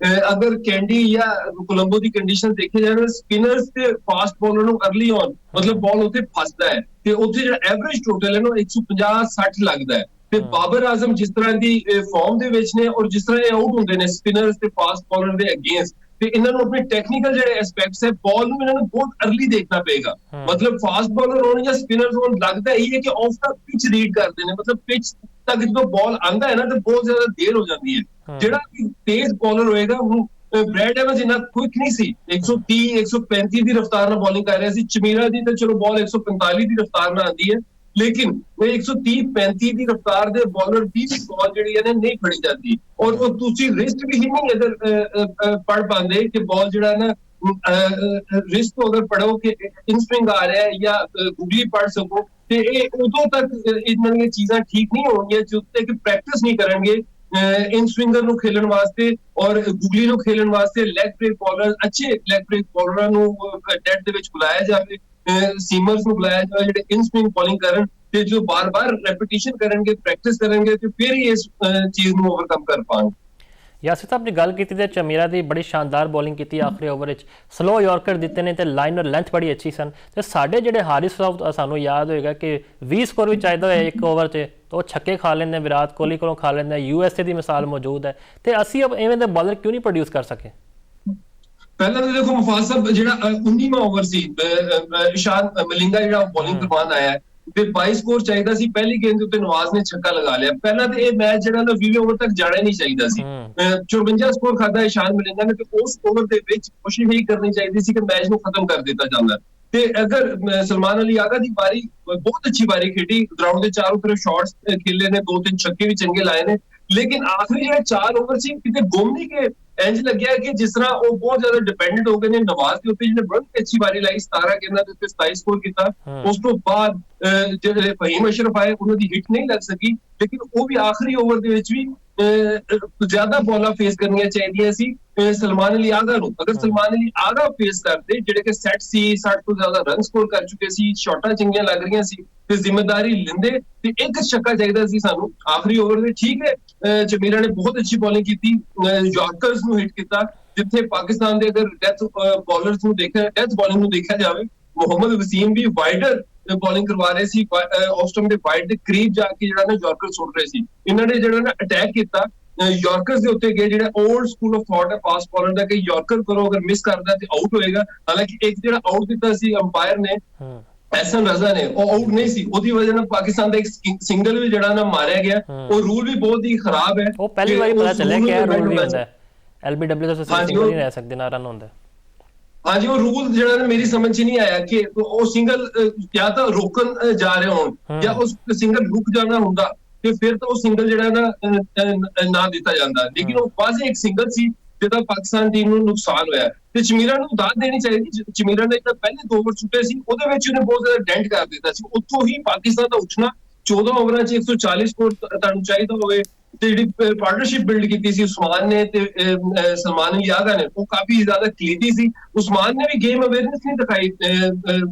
ਅਗਰ ਕੈਂਡੀ ਜਾਂ ਕੋਲੰਬੋ ਦੀ ਕੰਡੀਸ਼ਨ ਦੇਖੀ ਜਾਵੇ ਸਪਿਨਰਸ ਤੇ ਫਾਸਟ ਬੋਲਰ ਨੂੰ अर्ਲੀ ਔਨ ਮਤਲਬ ਬਾਲ ਉੱਥੇ ਫਸਦਾ ਹੈ ਤੇ ਉੱਥੇ ਜਿਹੜਾ ਐਵਰੇਜ ਟੋਟਲ ਹੈ ਨਾ 150-60 ਲੱਗਦਾ ਹੈ। ਤੇ ਬਾਬਰ ਆਜ਼ਮ ਜਿਸ ਤਰ੍ਹਾਂ ਦੀ ਫਾਰਮ ਦੇ ਵਿੱਚ ਨੇ ਔਰ ਜਿਸ ਤਰ੍ਹਾਂ ਇਹ ਆਊਟ ਹੁੰਦੇ ਨੇ ਸਪਿਨਰਸ ਤੇ ਫਾਸਟ ਬੋਲਰ ਦੇ ਅਗੇਂਸਟ, ਤੇ ਇਹਨਾਂ ਨੂੰ ਆਪਣੇ ਟੈਕਨੀਕਲ ਜਿਹੜੇ ਐਸਪੈਕਟਸ ਹੈ ਬਾਲ ਨੂੰ ਇਹਨਾਂ ਨੂੰ ਬਹੁਤ अर्ਲੀ ਦੇਖਣਾ ਪਏਗਾ। ਮਤਲਬ ਫਾਸਟ ਬੋਲਰ ਹੋਣ ਜਾਂ ਸਪਿਨਰਸ ਹੋਣ ਲੱਗਦਾ ਇਹ ਹੈ ਕਿ ਆਫ ਦਾ ਪਿਚ ਰੀਡ ਕਰਦੇ ਨੇ, ਮਤਲਬ ਪਿਚ ਤੱਕ ਜਦੋਂ ਬਾਲ ਆਂਦਾ ਹੈ ਨਾ ਤਾਂ ਬਹੁਤ ਜ਼ਿਆਦਾ ਦੇਰ ਹੋ ਜਾਂਦੀ ਹੈ। ਜਿਹੜਾ ਤੇਜ਼ ਬੋਲਰ ਹੋਏਗਾ ਹੁਣ ਬ੍ਰੈਡ ਐਵਨਸ ਇੰਨਾ ਕੁਇਕ ਨਹੀਂ ਸੀ, 130 135 ਦੀ ਰਫ਼ਤਾਰ ਨਾਲ ਬੋਲਿੰਗ ਕਰ ਰਿਹਾ ਸੀ। ਚਮੀਰਾ ਦੀ ਤਾਂ ਚਲੋ ਬਾਲ 145 ਦੀ ਰਫ਼ਤਾਰ ਨਾਲ ਆਉਂਦੀ ਹੈ, ਲੇਕਿਨ ਉਹ 130-35 ਦੀ ਰਫ਼ਤਾਰ ਦੇ ਬੋਲਰ ਦੀ ਬਾਲ ਜਿਹੜੀ ਹੈ ਨਹੀਂ ਫੜੀ ਜਾਂਦੀ ਔਰ ਉਹ ਤੁਸੀਂ ਰਿਸਕ ਵੀ ਹੀ ਨਹੀਂ ਅਗਰ ਪੜ ਪਾਉਂਦੇ ਕਿ ਬਾਲ ਜਿਹੜਾ ਨਾ ਰਿਸਕ ਤੋਂ ਅਗਰ ਪੜੋ ਕਿ ਇਨ ਸਵਿੰਗ ਆ ਰਿਹਾ ਹੈ ਜਾਂ ਗੂਗਲੀ ਪੜ ਸਕੋ, ਤੇ ਇਹ ਉਦੋਂ ਤੱਕ ਇਹਨਾਂ ਦੀਆਂ ਚੀਜ਼ਾਂ ਠੀਕ ਨਹੀਂ ਹੋਣਗੀਆਂ ਜਦੋਂ ਤੱਕ ਪ੍ਰੈਕਟਿਸ ਨਹੀਂ ਕਰਨਗੇ ਇਨ ਸਵਿੰਗਰ ਨੂੰ ਖੇਲਣ ਵਾਸਤੇ ਔਰ ਗੂਗਲੀ ਨੂੰ ਖੇਲਣ ਵਾਸਤੇ। ਲੈਗ ਬ੍ਰੇਕ ਬੋਲਰ, ਅੱਛੇ ਲੈਗ ਬ੍ਰੇਕ ਬੋਲਰਾਂ ਨੂੰ ਨੈਟ ਦੇ ਵਿੱਚ ਬੁਲਾਇਆ ਜਾਵੇ, ਸੀਮਰਸ ਨੂੰ ਬੁਲਾਇਆ ਜਾਵੇ ਜਿਹੜੇ ਇਨ ਸਵਿੰਗ ਬੋਲਿੰਗ ਕਰਨ ਤੇ ਜੋ ਬਾਰ-ਬਾਰ ਰੈਪੀਟੀਸ਼ਨ ਕਰਨਗੇ, ਪ੍ਰੈਕਟਿਸ ਕਰਨਗੇ ਤੇ ਫਿਰ ਹੀ ਇਸ ਚੀਜ਼ ਨੂੰ ਓਵਰਕਮ ਕਰ ਪਾਣਗੇ। ਯਾਸਿਰ ਸਾਹਿਬ ਨੇ ਗੱਲ ਕੀਤੀ ਤੇ ਚਮੀਰਾ ਦੀ ਬੜੀ ਸ਼ਾਨਦਾਰ ਬੋਲਿੰਗ ਕੀਤੀ ਆਖਰੀ ਓਵਰ ਵਿੱਚ, ਸਲੋ ਯਾਰਕਰ ਦਿੱਤੇ ਨੇ ਤੇ ਲਾਈਨਰ ਲੈਂਥ ਬੜੀ ਅੱਛੀ ਸਨ। ਤੇ ਸਾਡੇ ਜਿਹੜੇ ਹਾਰਿਸ ਰਾਉ ਸਾਨੂੰ ਯਾਦ ਹੋਏਗਾ ਕਿ 20 ਸਕੋਰ ਵੀ ਚਾਹੀਦਾ ਹੋਇਆ ਇੱਕ ਓਵਰ 'ਚ ਤਾਂ ਉਹ ਛੱਕੇ ਖਾ ਲੈਂਦੇ, ਵਿਰਾਟ ਕੋਹਲੀ ਕੋਲੋਂ ਖਾ ਲੈਂਦੇ, USA ਦੀ ਮਿਸਾਲ ਮੌਜੂਦ ਹੈ। ਤੇ ਅਸੀਂ ਇਵੇਂ ਦੇ ਬੋਲਰ ਕਿਉਂ ਨਹੀਂ ਪ੍ਰੋਡਿਊਸ ਕਰ ਸਕੇ? ਪਹਿਲਾਂ ਤਾਂ ਦੇਖੋ ਮੁਫਾਜ਼ ਸਾਹਿਬ ਜਿਹੜਾ 19ਵਾਂ ਓਵਰ ਸੀ, ਇਸ਼ਾਨ ਮਲਿੰਗਾ ਜਿਹੜਾ ਬੋਲਿੰਗ ਕਰਵਾਉਣ ਆਇਆ ਤੇ 22 ਸਕੋਰ ਚਾਹੀਦਾ ਸੀ। ਪਹਿਲੀ ਗੇਂਦ ਦੇ ਉੱਤੇ ਨਵਾਜ਼ ਨੇ ਛੱਕਾ ਲਗਾ ਲਿਆ। ਪਹਿਲਾਂ ਤੇ ਇਹ ਮੈਚ ਜਿਹੜਾ ਨਾ 20 ਓਵਰ ਤੱਕ ਜਾਣਾ ਹੀ ਨਹੀਂ ਚਾਹੀਦਾ ਸੀ। 54 ਸਕੋਰ ਖਾਦਾ ਇਸ਼ਾਨ ਮਲਿੰਗਾ ਨੇ ਤੇ ਉਸ ਓਵਰ ਦੇ ਵਿੱਚ ਕੋਸ਼ਿਸ਼ ਹੀ ਕਰਨੀ ਚਾਹੀਦੀ ਸੀ ਕਿ ਮੈਚ ਨੂੰ ਖਤਮ ਕਰ ਦਿੱਤਾ ਜਾਂਦਾ। ਤੇ ਅਗਰ ਸਲਮਾਨ ਅਲੀ ਆਗਾ ਦੀ ਵਾਰੀ ਬਹੁਤ ਅੱਛੀ ਵਾਰੀ ਖੇਡੀ, ਗਰਾਊਂਡ ਦੇ ਚਾਰੋਂ ਤਰਫ ਸ਼ਾਟਸ ਖੇਲੇ ਨੇ, 2-3 ਛੱਕੇ ਵੀ ਚੰਗੇ ਲਾਏ ਨੇ, ਲੇਕਿਨ ਆਖਰੀ ਜਿਹੜੇ 4 ਓਵਰ ਸੀ ਕਿਤੇ ਗੁੰਮ ਨਹੀਂ ਗਏ। ਇੰਜ ਲੱਗਿਆ ਕਿ ਜਿਸ ਤਰ੍ਹਾਂ ਉਹ ਬਹੁਤ ਜ਼ਿਆਦਾ ਡਿਪੈਂਡੈਂਟ ਹੋ ਗਏ ਨੇ ਨਵਾਜ਼ ਦੇ ਉੱਤੇ, ਜਿਹਨੇ ਬੜੀ ਅੱਛੀ ਵਾਰੀ ਲਾਈ, 17 ਗੇਂਦਾਂ ਦੇ ਉੱਤੇ 27 ਸਕੋਰ ਕੀਤਾ। ਉਸ ਤੋਂ ਬਾਅਦ ਜਿਹੜੇ ਫਹੀਮ ਅਸ਼ਰਫ ਆਏ ਉਹਨਾਂ ਦੀ ਹਿੱਟ ਨਹੀਂ ਲੱਗ ਸਕੀ, ਲੇਕਿਨ ਉਹ ਵੀ ਆਖਰੀ ਓਵਰ ਦੇ ਵਿੱਚ ਵੀ ਜ਼ਿਆਦਾ ਬੋਲਾਂ ਫੇਸ ਕਰਨੀਆਂ ਚਾਹੀਦੀਆਂ ਸੀ ਸਲਮਾਨ ਅਲੀ ਆਗਾ ਨੂੰ। ਅਗਰ ਸਲਮਾਨ ਅਲੀ ਆਗਾ ਫੇਸ ਕਰਦੇ ਜਿਹੜੇ ਕਿ ਸੈੱਟ ਸੀ, 60 ਤੋਂ ਜ਼ਿਆਦਾ ਰਨ ਸਕੋਰ ਕਰ ਚੁੱਕੇ ਸੀ, ਸ਼ਾਟਾਂ ਚੰਗੀਆਂ ਲੱਗ ਰਹੀਆਂ ਸੀ ਤੇ ਜ਼ਿੰਮੇਵਾਰੀ ਲੈਂਦੇ ਤੇ ਇੱਕ ਛੱਕਾ ਚਾਹੀਦਾ ਸੀ ਸਾਨੂੰ ਆਖਰੀ ਓਵਰ ਦੇ। ਠੀਕ ਹੈ ਚਮੀਰਾ ਨੇ ਬਹੁਤ ਅੱਛੀ ਬੋਲਿੰਗ ਕੀਤੀ, ਯਾਰਕਰਸ ਨੂੰ ਹਿੱਟ ਕੀਤਾ, ਜਿੱਥੇ ਪਾਕਿਸਤਾਨ ਦੇ ਅਗਰ ਡੈਥ ਬੋਲਰਸ ਨੂੰ ਦੇਖਿਆ, ਡੈਥ ਬੋਲਿੰਗ ਨੂੰ ਦੇਖਿਆ ਜਾਵੇ, ਮੁਹੰਮਦ ਵਸੀਮ ਵੀ ਵਾਈਡਰ ਬੋਲਿੰਗ ਕਰਵਾ ਰਹੇ ਸੀ, ਆਸਟਮ ਦੇ ਵਾਈਡ ਦੇ ਕਰੀਬ ਜਾ ਕੇ ਜਿਹੜਾ ਨਾ ਯਾਰਕਰ ਸੁੱਟ ਰਹੇ ਸੀ। ਇਹਨਾਂ ਨੇ ਜਿਹੜਾ ਨਾ ਅਟੈਕ ਕੀਤਾ ਯਾਰਕਰਸ ਦੇ ਉੱਤੇ ਗਏ, ਜਿਹੜਾ 올ਡ ਸਕੂਲ ਆਫ ਥਾਟ ਹੈ ਫਾਸਟ ਬੋਲਰ ਦਾ ਕਿ ਯਾਰਕਰ ਕਰੋ, ਅਗਰ ਮਿਸ ਕਰਦਾ ਤੇ ਆਊਟ ਹੋਏਗਾ। ਹਾਲਾਂਕਿ ਇੱਕ ਜਿਹੜਾ ਆਊਟ ਦਿੱਤਾ ਸੀ ਅੰਪਾਇਰ ਨੇ ਐਸਨ ਰਜ਼ਾ ਨੇ, ਉਹ ਆਊਟ ਨਹੀਂ ਸੀ, ਉਹਦੀ ਵਜ੍ਹਾ ਨਾਲ ਪਾਕਿਸਤਾਨ ਦਾ ਇੱਕ ਸਿੰਗਲ ਵੀ ਜਿਹੜਾ ਨਾ ਮਾਰਿਆ ਗਿਆ। ਉਹ ਰੂਲ ਵੀ ਬਹੁਤ ਹੀ ਖਰਾਬ ਹੈ। ਉਹ ਪਹਿਲੀ ਵਾਰੀ ਪਤਾ ਚੱਲਿਆ ਕਿ ਇਹ ਰੂਲ ਵੀ ਹੁੰਦਾ ਹੈ, LBW ਤੋਂ ਸਿੰਗਲ ਨਹੀਂ ਰਹਿ ਸਕਦੇ ਨਾ ਰਨ ਹੁੰਦਾ। ਹਾਂਜੀ ਉਹ ਰੂਲ ਜਿਹੜਾ ਨਾ ਮੇਰੀ ਸਮਝ 'ਚ ਨਹੀਂ ਆਇਆ ਕਿ ਉਹ ਸਿੰਗਲ ਜਾਂ ਤਾਂ ਰੋਕਣ ਜਾ ਰਹੇ ਹੋਣ ਜਾਂ ਉਸ ਸਿੰਗਲ ਰੁਕ ਜਾਣਾ ਹੁੰਦਾ ਤੇ ਫਿਰ ਤਾਂ ਉਹ ਸਿੰਗਲ ਜਿਹੜਾ ਨਾ ਦਿੱਤਾ ਜਾਂਦਾ, ਲੇਕਿਨ ਉਹ ਵਾਜ਼ੇ ਇੱਕ ਸਿੰਗਲ ਸੀ ਜਿਹਦਾ ਪਾਕਿਸਤਾਨ ਟੀਮ ਨੂੰ ਨੁਕਸਾਨ ਹੋਇਆ। ਤੇ ਚਮੀਰਾ ਨੂੰ ਦਾਦ ਦੇਣੀ ਚਾਹੀਦੀ। ਚਮੀਰਾ ਨੇ ਤਾਂ ਪਹਿਲੇ 2 ਓਵਰ ਸੁੱਟੇ ਸੀ, ਉਹਦੇ ਵਿੱਚ ਉਹਨੇ ਬਹੁਤ ਜ਼ਿਆਦਾ ਡੈਂਟ ਕਰ ਦਿੱਤਾ ਸੀ। ਉੱਥੋਂ ਹੀ ਪਾਕਿਸਤਾਨ ਦਾ ਉੱਠਣਾ, 14 ਓਵਰਾਂ 'ਚ 140 ਸਕੋਰ ਤੁਹਾਨੂੰ ਚਾਹੀਦਾ ਹੋਵੇ ਤੇ ਜਿਹੜੀ ਪਾਰਟਨਰਸ਼ਿਪ ਬਿਲਡ ਕੀਤੀ ਸੀ ਉਸਮਾਨ ਨੇ ਤੇ ਸਲਮਾਨ ਅਲੀ ਆਗਾ ਨੇ, ਉਹ ਕਾਫੀ ਜ਼ਿਆਦਾ ਕਲੀਦੀ ਸੀ। ਉਸਮਾਨ ਨੇ ਵੀ ਗੇਮ ਅਵੇਅਰਨੈਸ ਨਹੀਂ ਦਿਖਾਈ।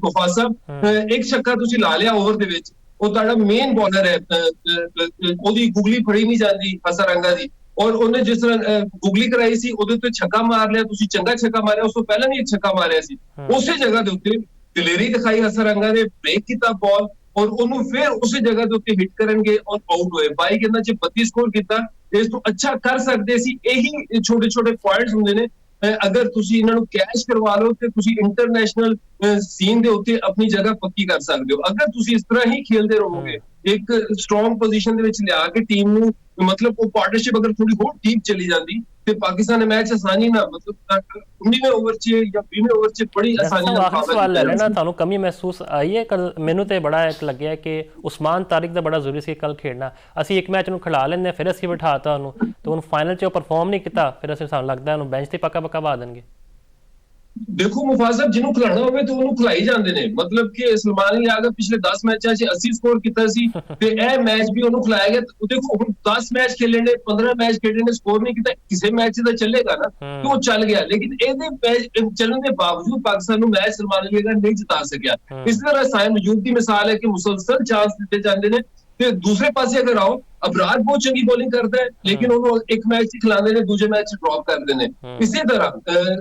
ਮੁਫਾਜ਼ ਸਾਹਿਬ ਇੱਕ ਛੱਕਾ ਤੁਸੀਂ ਲਾ ਲਿਆ ਓਵਰ ਦੇ ਵਿੱਚ, ਉਹ ਤੁਹਾਡਾ ਮੇਨ ਬੋਲਰ ਹੈ, ਉਹਦੀ ਗੁਗਲੀ ਫੜੀ ਨਹੀਂ ਜਾਂਦੀ ਹਸਨ ਰੰਗਾ ਦੀ, ਔਰ ਉਹਨੇ ਜਿਸ ਤਰ੍ਹਾਂ ਗੁਗਲੀ ਕਰਾਈ ਸੀ ਉਹਦੇ ਉੱਤੇ ਛੱਕਾ ਮਾਰ ਲਿਆ, ਤੁਸੀਂ ਚੰਗਾ ਛੱਕਾ ਮਾਰਿਆ, ਉਸ ਤੋਂ ਪਹਿਲਾਂ ਵੀ ਇੱਕ ਛੱਕਾ ਮਾਰਿਆ ਸੀ। ਉਸੇ ਜਗ੍ਹਾ ਦੇ ਉੱਤੇ ਦਲੇਰੀ ਦਿਖਾਈ ਹਸਨ ਰੰਗਾ ਨੇ, ਬ੍ਰੇਕ ਕੀਤਾ ਬਾਲ ਔਰ ਉਹਨੂੰ ਫਿਰ ਉਸੇ ਜਗ੍ਹਾ ਦੇ ਉੱਤੇ ਹਿੱਟ ਕਰਨਗੇ ਔਰ ਆਊਟ ਹੋਏ। 22 ਗੇਂਦਾਂ 'ਚ 32 ਸਕੋਰ ਕੀਤਾ, ਇਸ ਤੋਂ ਅੱਛਾ ਕਰ ਸਕਦੇ ਸੀ। ਇਹੀ ਛੋਟੇ ਛੋਟੇ ਪੁਆਇੰਟਸ ਹੁੰਦੇ ਨੇ, ਅਗਰ ਤੁਸੀਂ ਇਹਨਾਂ ਨੂੰ ਕੈਚ ਕਰਵਾ ਲਓ ਤੇ ਤੁਸੀਂ ਇੰਟਰਨੈਸ਼ਨਲ ਸੀਨ ਦੇ ਉੱਤੇ ਆਪਣੀ ਜਗ੍ਹਾ ਪੱਕੀ ਕਰ ਸਕਦੇ ਹੋ। ਅਗਰ ਤੁਸੀਂ ਇਸ ਤਰ੍ਹਾਂ ਹੀ ਖੇਲਦੇ ਰਹੋਗੇ, ਇੱਕ ਸਟਰੋਂਗ ਪੋਜੀਸ਼ਨ ਦੇ ਵਿੱਚ ਲਿਆ ਕੇ ਟੀਮ ਨੂੰ, ਮਤਲਬ ਉਹ ਪਾਰਟਨਰਸ਼ਿਪ ਅਗਰ ਥੋੜੀ ਹੋਰ ਡੀਪ ਚਲੀ ਜਾਂਦੀ ਤੇ ਪਾਕਿਸਤਾਨ ਨੇ ਮੈਚ ਆਸਾਨੀ ਨਾਲ, ਮਤਲਬ 19ਵੇਂ ਓਵਰ 'ਚ ਜਾਂ 20ਵੇਂ ਓਵਰ 'ਚ ਬੜੀ ਆਸਾਨੀ ਨਾਲ ਸਵਾਲ ਲੈ ਲੈਣਾ। ਤੁਹਾਨੂੰ ਕਮੀ ਮਹਿਸੂਸ ਆਈ ਹੈ? ਮੈਨੂੰ ਤੇ ਬੜਾ ਇੱਕ ਲੱਗਿਆ ਕਿ ਉਸਮਾਨ ਤਾਰਿਕ ਦਾ ਬੜਾ ਜ਼ਰੂਰੀ ਸੀ ਕੱਲ ਖੇਡਣਾ। ਅਸੀਂ ਇੱਕ ਮੈਚ ਨੂੰ ਖਿਡਾ ਲੈਂਦੇ, ਫਿਰ ਅਸੀਂ ਬਿਠਾਤਾ ਉਹਨੂੰ ਤੇ ਹੁਣ ਫਾਈਨਲ 'ਚ ਉਹ ਪਰਫਾਰਮ ਨਹੀਂ ਕੀਤਾ, ਫਿਰ ਸਾਨੂੰ ਲੱਗਦਾ ਉਹਨੂੰ ਬੈਂਚ ਤੇ ਪੱਕਾ ਬਾ ਦੇਣਗੇ। ਦੇਖੋ ਮੁਫਾਜ਼ ਸਾਹਿਬ, ਜਿਹਨੂੰ ਖਿਲਾਉਣਾ ਹੋਵੇ ਤੇ ਉਹਨੂੰ ਖਿਲਾਈ ਜਾਂਦੇ ਨੇ। ਮਤਲਬ ਕਿ ਸਲਮਾਨ ਅਲੀ ਆਗਾ ਪਿਛਲੇ 10 ਮੈਚਾਂ 'ਚ 80 ਸਕੋਰ ਕੀਤਾ ਸੀ ਤੇ ਇਹ ਮੈਚ ਵੀ ਉਹਨੂੰ ਖਿਲਾਇਆ ਗਿਆ। ਦੇਖੋ ਹੁਣ 10 ਮੈਚ ਖੇਲੇ ਨੇ, 15 ਮੈਚ ਖੇਡੇ ਨੇ, ਸਕੋਰ ਨਹੀਂ ਕੀਤਾ, ਕਿਸੇ ਮੈਚ ਦਾ ਚੱਲੇਗਾ ਨਾ ਕਿ ਉਹ ਚੱਲ ਗਿਆ। ਲੇਕਿਨ ਇਹਦੇ ਮੈਚ ਚੱਲਣ ਦੇ ਬਾਵਜੂਦ ਪਾਕਿਸਤਾਨ ਨੂੰ ਮੈਚ ਸਲਮਾਨ ਅਲੀ ਆਗਾ ਨਹੀਂ ਜਿਤਾ ਸਕਿਆ। ਇਸ ਤਰ੍ਹਾਂ ਸਾਇਮ ਮਜੂਦ ਦੀ ਮਿਸਾਲ ਹੈ ਕਿ ਮੁਸਲਸਲ ਚਾਂਸ ਦਿੱਤੇ ਜਾਂਦੇ ਨੇ। ਤੇ ਦੂਸਰੇ ਪਾਸੇ ਅਗਰ ਆਓ, ਅਬਰਾਰ ਬਹੁਤ ਚੰਗੀ ਬੋਲਿੰਗ ਕਰਦਾ ਹੈ ਲੇਕਿਨ ਉਹਨੂੰ ਇੱਕ ਮੈਚ 'ਚ ਖਿਲਾਉਂਦੇ ਨੇ, ਦੂਜੇ ਮੈਚ 'ਚ ਡ੍ਰੌਪ ਕਰਦੇ ਨੇ। ਇਸੇ ਤਰ੍ਹਾਂ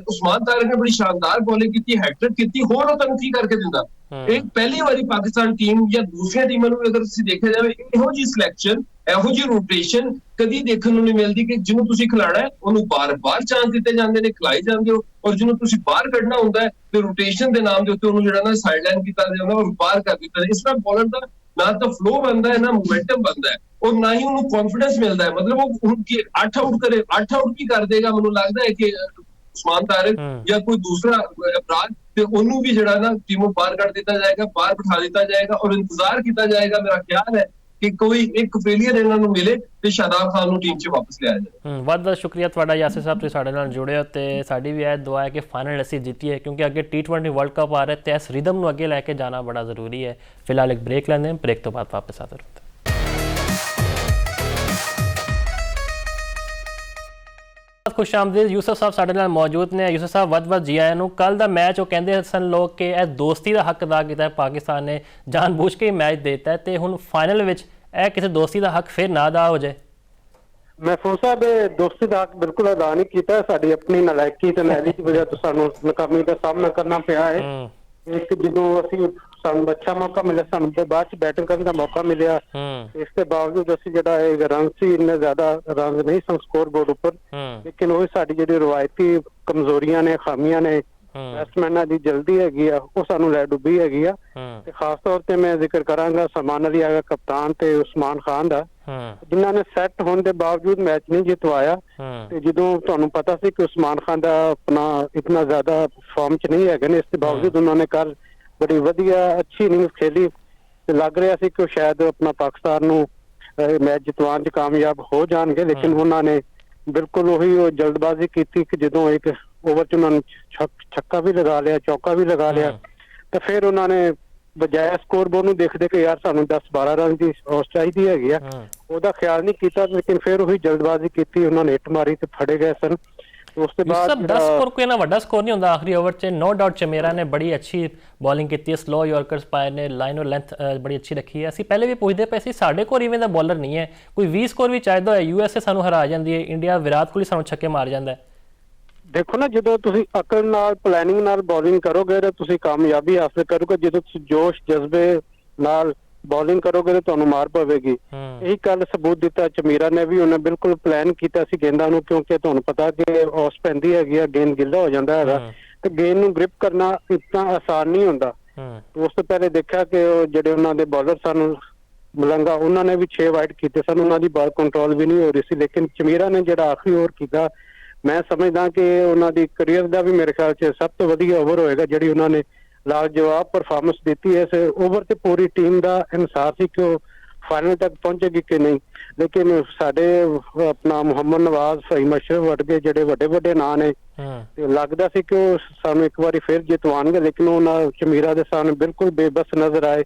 ਉਸਮਾਨ ਤਾਰਿਕ ਨੇ ਬੜੀ ਸ਼ਾਨਦਾਰ ਬੋਲਿੰਗ ਕੀਤੀ, ਹੈਟ੍ਰਿਕ ਕੀਤੀ, ਹੋਰ ਉਹ ਤੁਹਾਨੂੰ ਕੀ ਕਰਕੇ ਦਿੰਦਾ। ਇੱਕ ਪਹਿਲੀ ਵਾਰੀ ਪਾਕਿਸਤਾਨ ਟੀਮ ਜਾਂ ਦੂਸਰੀਆਂ ਟੀਮਾਂ ਨੂੰ ਅਗਰ ਤੁਸੀਂ ਦੇਖਿਆ ਜਾਵੇ, ਇਹੋ ਜਿਹੀ ਸਿਲੈਕਸ਼ਨ, ਇਹੋ ਜਿਹੀ ਰੋਟੇਸ਼ਨ ਕਦੀ ਦੇਖਣ ਨੂੰ ਨਹੀਂ ਮਿਲਦੀ ਕਿ ਜਿਹਨੂੰ ਤੁਸੀਂ ਖਿਲਾਣਾ ਹੈ ਉਹਨੂੰ ਬਾਰ-ਬਾਰ ਚਾਂਸ ਦਿੱਤੇ ਜਾਂਦੇ ਨੇ, ਖਿਲਾਏ ਜਾਂਦੇ ਹੋ, ਔਰ ਜਿਹਨੂੰ ਤੁਸੀਂ ਬਾਹਰ ਕੱਢਣਾ ਹੁੰਦਾ ਹੈ ਤੇ ਰੋਟੇਸ਼ਨ ਦੇ ਨਾਮ ਦੇ ਉੱਤੇ ਉਹਨੂੰ ਜਿਹੜਾ ਨਾ ਸਾਈਡਲਾਈਨ ਕੀਤਾ ਜਾਂਦਾ ਔਰ ਬਾਹਰ ਕਰ ਦਿੱਤਾ ਜਾਂਦਾ। ਇਸ ਤਰ੍ਹਾਂ ਬੋਲਰ ਦਾ ਨਾ ਤਾਂ ਫਲੋ ਬਣਦਾ ਹੈ, ਨਾ ਮੋਮੈਂਟਮ ਬਣਦਾ ਹੈ, ਔਰ ਨਾ ਹੀ ਉਹਨੂੰ ਕੌਨਫੀਡੈਂਸ ਮਿਲਦਾ ਹੈ। ਮਤਲਬ ਉਹ ਹੁਣ 8 ਆਊਟ ਕਰੇ, 8 ਆਊਟ ਕੀ ਕਰ ਦੇਗਾ, ਮੈਨੂੰ ਲੱਗਦਾ ਹੈ ਕਿ ਉਸਮਾਨ ਤਾਰਿਕ ਜਾਂ ਕੋਈ ਦੂਸਰਾ ਅਪਰਾਧ, ਤੇ ਉਹਨੂੰ ਵੀ ਜਿਹੜਾ ਨਾ ਟੀਮੋਂ ਬਾਹਰ ਕੱਢ ਦਿੱਤਾ ਜਾਏਗਾ, ਬਾਹਰ ਬਿਠਾ ਦਿੱਤਾ ਜਾਏਗਾ ਔਰ ਇੰਤਜ਼ਾਰ ਕੀਤਾ ਜਾਏਗਾ। ਮੇਰਾ ਖਿਆਲ ਹੈ ਕਿ ਕੋਈ ਇੱਕ ਫੇਲੀਅਰ ਇਹਨਾਂ ਨੂੰ ਮਿਲੇ ਤੇ ਸ਼ਾਦਾਬ ਖਾਨ ਨੂੰ ਟੀਮ 'ਚ ਵਾਪਸ ਲਿਆਇਆ ਜਾਏ। ਬਹੁਤ ਸ਼ੁਕਰੀਆ ਤੁਹਾਡਾ ਯਾਸਿਰ ਸਾਹਿਬ, ਤੁਸੀਂ ਸਾਡੇ ਨਾਲ ਜੁੜੇ ਹੋ ਤੇ ਸਾਡੀ ਵੀ ਇਹ ਦੁਆ ਹੈ ਕਿ ਫਾਈਨਲ ਅਸੀਂ ਜਿੱਤੀਏ, ਕਿਉਂਕਿ ਅੱਗੇ T20 ਵਰਲਡ ਕੱਪ ਆ ਰਿਹਾ ਤੇ ਇਸ ਰਿਦਮ ਨੂੰ ਅੱਗੇ ਲੈ ਕੇ ਜਾਣਾ ਬੜਾ ਜ਼ਰੂਰੀ ਹੈ। ਫਿਲਹਾਲ ਇੱਕ ਬ੍ਰੇਕ ਲੈਂਦੇ ਹਾਂ, ਬ੍ਰੇਕ ਤੋਂ ਬਾਅਦ ਵਾਪਸ ਆते हैं। खुश आमदीद, यूसुफ साहब साडे नाल मौजूद ने। यूसुफ साहब वध जी आया नूं। कल दा मैच वो कहंदे सन लोग कि यह दोस्ती का हक अदा किया, पाकिस्तान ने जानबूझ के मैच देता है तो हुण फाइनल विच यह किसी दोस्ती का हक फिर ना अदा हो जाए। महफूज साहब दोस्ती का हक बिल्कुल अदा नहीं किया, साडी अपनी नलायकी ते मैली की वजह तो सानू नाकामी का सामना करना पिया है। एक जो असीं ਸਾਨੂੰ अच्छा मौका मिले, ਸਾਨੂੰ ਤੇ ਬਾਅਦ ਚ बैटिंग करने का मौका मिले, इसके बावजूद ਅਸੀਂ ਜਿਹੜਾ ਇਹ ਰਨ ਸੀ ਇੰਨੇ ਜ਼ਿਆਦਾ ਰਨ ਨਹੀਂ ਸਨ ਸਕੋਰ ਬੋਰਡ ਉੱਪਰ, ਲੇਕਿਨ ਉਹ ਸਾਡੀ ਜਿਹੜੀ ਰਵਾਇਤੀ ਕਮਜ਼ੋਰੀਆਂ ਨੇ, ਖਾਮੀਆਂ ਨੇ, ਬੈਟਸਮੈਨਾਂ ਦੀ ਜਲਦੀ ਹੈਗੀ ਆ, ਉਹ ਸਾਨੂੰ ਲੈ ਡੁੱਬੀ ਹੈਗੀ ਆ। ਤੇ ਖਾਸ ਤੌਰ ਤੇ ਮੈਂ ਜ਼ਿਕਰ ਕਰਾਂਗਾ ਸਲਮਾਨ ਅਲੀ ਆਗਾ ਕਪਤਾਨ ਤੇ ਉਸਮਾਨ ਖਾਨ ਦਾ, ਜਿਨ੍ਹਾਂ ਨੇ ਸੈੱਟ ਹੋਣ ਦੇ ਬਾਵਜੂਦ ਮੈਚ ਨਹੀਂ ਜਿਤਵਾਇਆ। ਤੇ ਜਦੋਂ ਤੁਹਾਨੂੰ ਪਤਾ ਸੀ ਕਿ ਉਸਮਾਨ ਖਾਨ ਦਾ ਆਪਣਾ ਇਤਨਾ ਜ਼ਿਆਦਾ ਫਾਰਮ ਚ ਨਹੀਂ ਹੈਗੇ ਨੇ, ਇਸ ਦੇ ਬਾਵਜੂਦ ਉਹਨਾਂ ਨੇ ਕੱਲ ਬੜੀ ਵਧੀਆ ਅੱਛੀ ਇਨਿੰਗਸ ਖੇਲੀ ਤੇ ਲੱਗ ਰਿਹਾ ਸੀ ਕਿ ਉਹ ਸ਼ਾਇਦ ਆਪਣਾ ਪਾਕਿਸਤਾਨ ਨੂੰ ਮੈਚ ਜਿਤਵਾਉਣ 'ਚ ਕਾਮਯਾਬ ਹੋ ਜਾਣਗੇ, ਲੇਕਿਨ ਉਹਨਾਂ ਨੇ ਬਿਲਕੁਲ ਉਹੀ ਉਹ ਜਲਦਬਾਜ਼ੀ ਕੀਤੀ ਕਿ ਜਦੋਂ ਇੱਕ ਓਵਰ 'ਚ ਉਹਨਾਂ ਨੇ ਛੱਕਾ ਵੀ ਲਗਾ ਲਿਆ, ਚੌਕਾ ਵੀ ਲਗਾ ਲਿਆ, ਤੇ ਫਿਰ ਉਹਨਾਂ ਨੇ ਬਜਾਏ ਸਕੋਰ ਬੋਰਡ ਨੂੰ ਦੇਖਦੇ ਕਿ ਯਾਰ ਸਾਨੂੰ 10-12 ਰਨ ਦੀ ਔਸ ਚਾਹੀਦੀ ਹੈਗੀ ਆ, ਉਹਦਾ ਖਿਆਲ ਨਹੀਂ ਕੀਤਾ, ਲੇਕਿਨ ਫਿਰ ਉਹੀ ਜਲਦਬਾਜ਼ੀ ਕੀਤੀ, ਉਹਨਾਂ ਨੇ ਹਿੱਟ ਮਾਰੀ ਤੇ ਫੜੇ ਗਏ ਸਨ। ਉਸ ਤੋਂ ਬਾਅਦ 10 ਸਕੋਰ ਕੋਈ ਨਾ ਵੱਡਾ ਸਕੋਰ ਨਹੀਂ ਹੁੰਦਾ ਆਖਰੀ ਓਵਰ 'ਚ। ਨੋ ਡਾਊਟ ਚਮੇਰਾ ਨੇ ਬੜੀ ਅੱਛੀ ਬੋਲਿੰਗ ਕੀਤੀ ਹੈ, ਸਲੋ ਯਾਰਕਰਸ ਪਾਏ ਨੇ, ਲਾਈਨ ਔਰ ਲੈਂਥ ਬੜੀ ਅੱਛੀ ਰੱਖੀ ਹੈ। ਅਸੀਂ ਪਹਿਲੇ ਵੀ ਪੁੱਛਦੇ ਪਏ ਸੀ ਸਾਡੇ ਕੋਲ ਇਵੇਂ ਦਾ ਬੋਲਰ ਨਹੀਂ ਹੈ, ਕੋਈ 20 ਸਕੋਰ ਵੀ ਚਾਹੀਦਾ ਹੋਇਆ, USA ਸਾਨੂੰ ਹਰਾ ਜਾਂਦੀ ਹੈ, ਇੰਡੀਆ ਵਿਰਾਟ ਕੋਹਲੀ ਸਾਨੂੰ ਛੱਕੇ ਮਾਰ ਜਾਂਦਾ ਹੈ। ਦੇਖੋ ਨਾ, ਜਦੋਂ ਤੁਸੀਂ ਅਕਲ ਨਾਲ ਪਲੈਨਿੰਗ ਨਾਲ ਬੋਲਿੰਗ ਕਰੋਗੇ ਤਾਂ ਤੁਸੀਂ ਕਾਮਯਾਬੀ ਹਾਸਲ ਕਰੋਗੇ, ਜਦੋਂ ਤੁਸੀਂ ਜੋਸ਼ ਜਜ਼ਬੇ ਨਾਲ ਬੋਲਿੰਗ ਕਰੋਗੇ ਤਾਂ ਤੁਹਾਨੂੰ ਮਾਰ ਪਵੇਗੀ। ਇਹੀ ਕੱਲ ਸਬੂਤ ਦਿੱਤਾ ਚਮੀਰਾ ਨੇ ਵੀ, ਉਹਨੇ ਬਿਲਕੁਲ ਪਲਾਨ ਕੀਤਾ ਸੀ ਗੇਂਦਾਂ ਨੂੰ, ਕਿਉਂਕਿ ਤੁਹਾਨੂੰ ਪਤਾ ਕਿ ਔਸ ਪੈਂਦੀ ਹੈਗੀ ਆ, ਗੇਂਦ ਗਿੱਲਾ ਹੋ ਜਾਂਦਾ ਹੈਗਾ ਤੇ ਗੇਂਦ ਨੂੰ ਗ੍ਰਿਪ ਕਰਨਾ ਇਤਨਾ ਆਸਾਨ ਨਹੀਂ ਹੁੰਦਾ। ਉਸ ਤੋਂ ਪਹਿਲੇ ਦੇਖਿਆ ਕਿ ਉਹ ਜਿਹੜੇ ਉਹਨਾਂ ਦੇ ਬੋਲਰ ਸਨ ਮਲੰਗਾ, ਉਹਨਾਂ ਨੇ ਵੀ 6 ਵਾਈਡ ਕੀਤੇ ਸਨ, ਉਹਨਾਂ ਦੀ ਬਾਲ ਕੰਟਰੋਲ ਵੀ ਨਹੀਂ ਹੋ ਰਹੀ ਸੀ, ਲੇਕਿਨ ਚਮੀਰਾ ਨੇ ਜਿਹੜਾ ਆਖਰੀ ਓਵਰ ਕੀਤਾ, ਮੈਂ ਸਮਝਦਾ ਕਿ ਉਹਨਾਂ ਦੀ ਕਰੀਅਰ ਦਾ ਵੀ ਮੇਰੇ ਖਿਆਲ 'ਚ ਸਭ ਤੋਂ ਵਧੀਆ ਓਵਰ ਹੋਏਗਾ ਜਿਹੜੀ ਉਹਨਾਂ ਨੇ ਲਾਜਵਾਬ ਪਰਫਾਰਮੈਂਸ ਦਿੱਤੀ। ਇਸ ਓਵਰ ਤੇ ਪੂਰੀ ਟੀਮ ਦਾ ਇਨਸਾਰ ਸੀ ਕਿ ਉਹ ਫਾਈਨਲ ਤੱਕ ਪਹੁੰਚੇਗੀ ਕਿ ਨਹੀਂ, ਲੇਕਿਨ ਸਾਡੇ ਆਪਣਾ ਮੁਹੰਮਦ ਨਵਾਜ਼, ਫਹੀਮ ਅਸ਼ਰਫ ਵਰਗੇ ਜਿਹੜੇ ਵੱਡੇ ਵੱਡੇ ਨਾਂ ਨੇ, ਤੇ ਲੱਗਦਾ ਸੀ ਕਿ ਉਹ ਸਾਨੂੰ ਇੱਕ ਵਾਰੀ ਫਿਰ ਜਿਤਵਾਉਣਗੇ, ਲੇਕਿਨ ਉਹਨਾਂ ਚਮੀਰਾ ਦੇ ਸਾਹਮਣੇ ਬਿਲਕੁਲ ਬੇਬਸ ਨਜ਼ਰ ਆਏ।